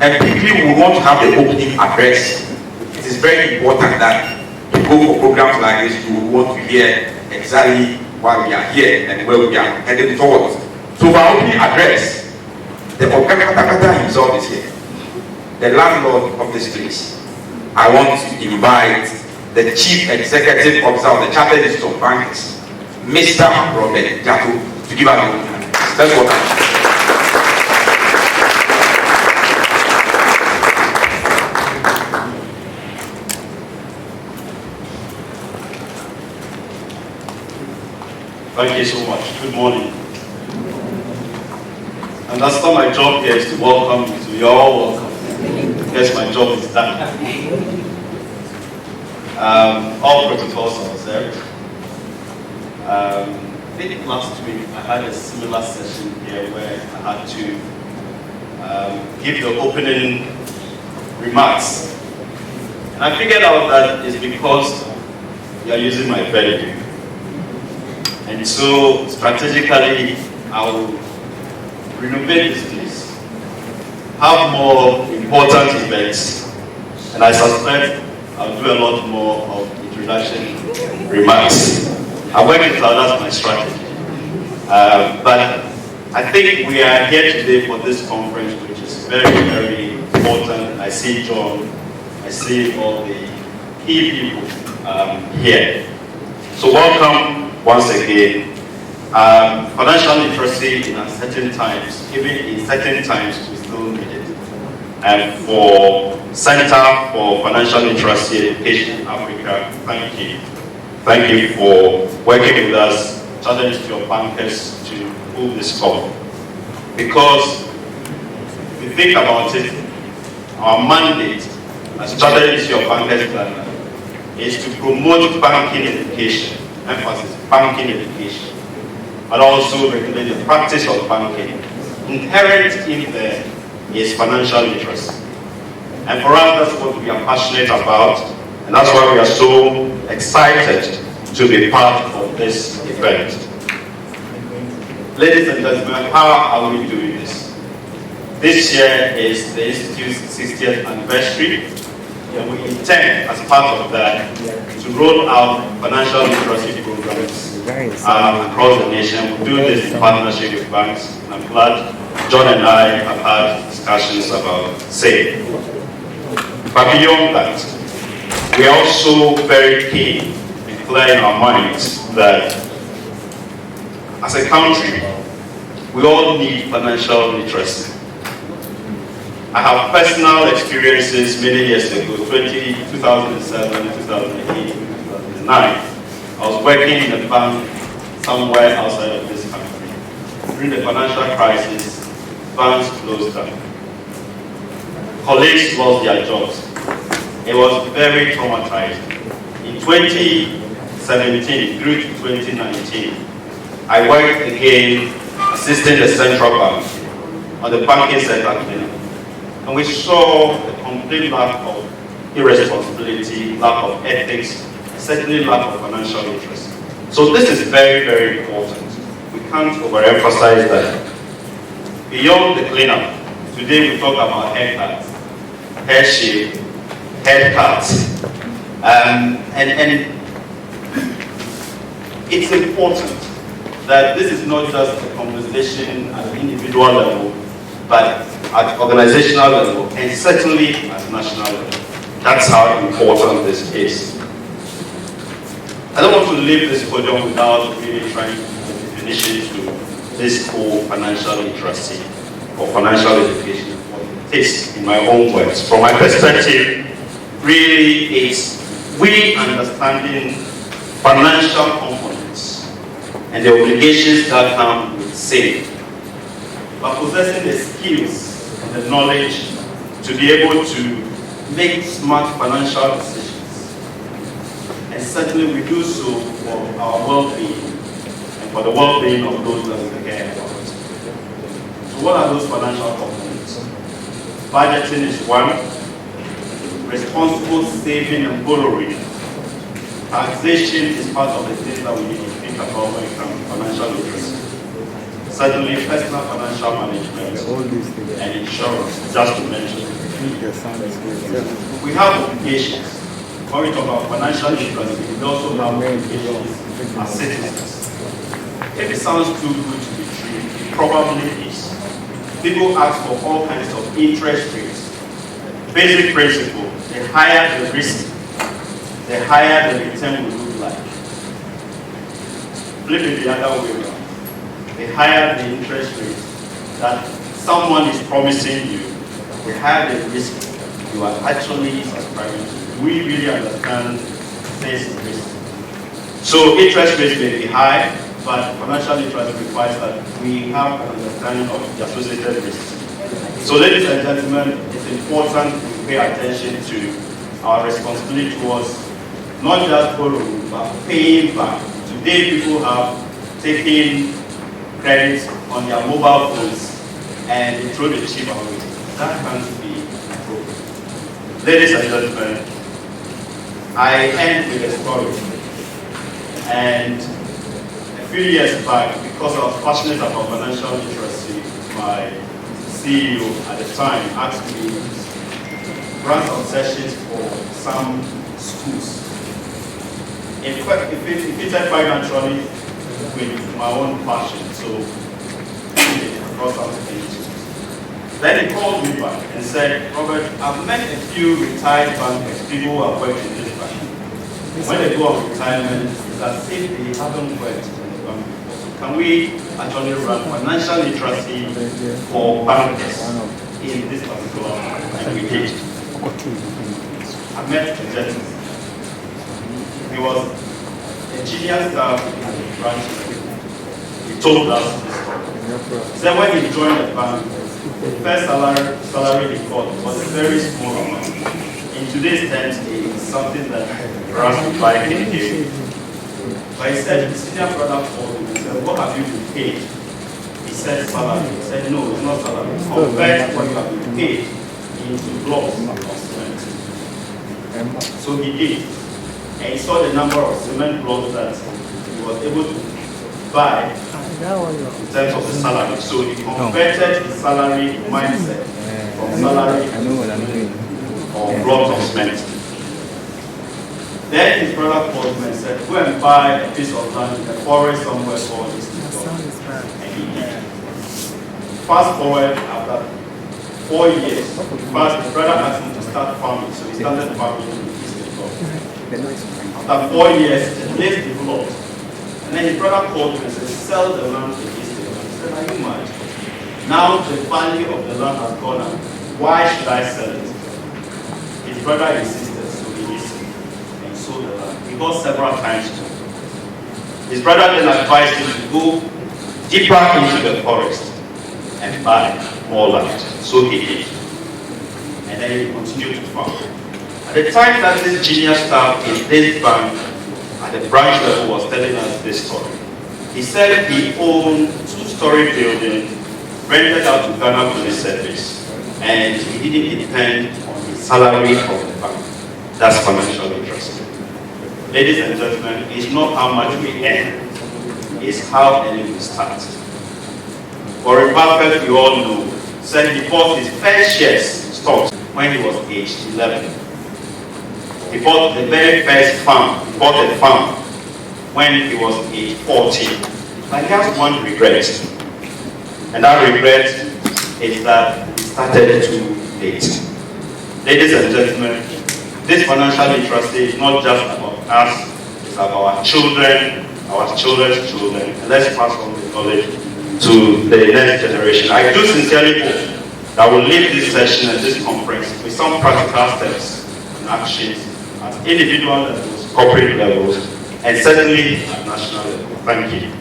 And quickly, we want to have the opening address. It is very important that you go for programs like this, you want to hear exactly why we are here and where we are heading towards. So for our opening address, the Okakata himself is here, the landlord of this place. I want to invite the Chief Executive Officer of the Chartered Institute of Bankers, Mr. Robert Dzato, to give us the opening address. Let's welcome. Thank you so much. Good morning. And that's not my job here is to welcome you, so you're all welcome. Yes, my job is done. All protocols are observed. I think last week I had a similar session here where I had to give the opening remarks. And I figured out that it's because you are using my venue. And so, strategically, I will renovate this place, have more important events, and I suspect I'll do a lot more of introduction remarks. I work it out, that's my strategy. But I think we are here today for this conference, which is very, very important. I see John, I see all the key people here. So welcome. Once again, financial literacy in certain times, even in certain times, we still need it. And for Center for Financial Literacy Education in Africa, thank you. Thank you for working with us, Chartered Institute of Bankers, to move this forward. Because if you think about it, our mandate as Chartered Institute of Bankers Planner is to promote banking education. Emphasis, banking education, but also regulate the practice of banking. Inherent in there is financial literacy. And for us, that's what we are passionate about, and that's why we are so excited to be part of this event. Ladies and gentlemen, how are we doing this? This year is the Institute's 60th anniversary, and we intend, as part of that, to roll out financial literacy programs across the nation. We do this in partnership with banks. I'm glad John and I have had discussions about CIB. But beyond that, we are also very keen and clear in our minds that as a country, we all need financial literacy. I have personal experiences many years ago, 2007, 2008, 2009. I was working in a bank somewhere outside of this country. During the financial crisis, banks closed down. Colleagues lost their jobs. It was very traumatizing. In 2017 through to 2019, I worked again assisting the central bank on the banking sector cleanup. And we saw a complete lack of irresponsibility, lack of ethics, certainly lack of financial literacy. So this is very, very important. We can't overemphasize that. Beyond the cleanup, today we talk about haircuts, hair shape, head cuts, and it's important that this is not just a conversation at an individual level, but at organizational level, and certainly at national level. That's how important this is. I don't want to leave this podium without really trying to put a definition to this whole financial literacy or financial education, what it is in my own words. From my perspective, really it's we understanding financial components and the obligations that come with saving, but possessing the skills and the knowledge to be able to make smart financial decisions. And certainly we do so for our well-being and for the well-being of those that we care about. So what are those financial components? Budgeting is one. Responsible saving and borrowing. Taxation is part of the things that we need to think about when it comes to financial literacy. certainly personal financial management and insurance, just to mention. We have obligations. When we talk about financial literacy, we also have obligations as citizens. If it sounds too good to be true, it probably is. People ask for all kinds of interest rates. Basic principle, the higher the risk, the higher the return will look like. Flip it the other way around. The higher the interest rate that someone is promising you, the higher the risk you are actually subscribing to. We really understand this risk. So interest rates may be high, but financial literacy requires that we have an understanding of the associated risks. So ladies and gentlemen, it's important we pay attention to our responsibility towards not just borrowing, but paying back. Today people have taken credit on their mobile phones and they throw the chip away. That can't be appropriate. Ladies and gentlemen, I end with a story. And a few years back, because I was passionate about financial literacy, my CEO at the time asked me to run some sessions for some schools. In fact, it fitted quite naturally with my own passion, so it brought out the schools. Then he called me back and said, Robert, I've met a few retired bankers, people who have worked in this bank. When they go on retirement, it's as if they haven't worked in the bank before. So can we actually run financial literacy for bankers in this particular bank? And we did. I met a gentleman. He was a junior staff at the branch. He told us this story. He said when he joined the bank, the first salary he got was a very small amount. In today's terms, it's something that runs to buy in here. But he said, the senior brother called him and said, what have you been paid? He said, salary. He said, no, it's not salary. Convert what you have been paid into blocks of cement. So he did. And he saw the number of cement blocks that he was able to buy in terms of the salary. So he converted the salary mindset from salary or blocks of cement. Then his brother called me and said, go and buy a piece of land in the forest somewhere called this. And he did. Fast forward, after 4 years, his brother asked him to start farming, so he started farming in the East. After 4 years, the place developed. And then his brother called me and said, sell the land to the East. He said, are you mad? Now the value of the land has gone up. Why should I sell it? His brother insisted, so he listened and sold the land. He got several times too. His brother then advised him to go deeper into the forest and buy more land. So he did. And then he continued to farm. At the time that this junior staff in this bank at the branch level was telling us this story, he said he owned a 2-story building rented out to Ghana Police Service, and he didn't depend on his salary from the bank. That's financial literacy. Ladies and gentlemen, it's not how much we earn, it's how early we start. Warren Buffett, we all know, said he bought his first shares stocks when he was aged 11. He bought the very first farm. He bought a farm when he was age 14. But he has one regret. And that regret is that he started too late. Ladies and gentlemen, this financial literacy is not just about us, it's about our children, our children's children. And let's pass on the knowledge to the next generation. I do sincerely hope that we'll leave this session and this conference with some practical steps and actions at individual levels, corporate levels, and certainly at national level. Thank you.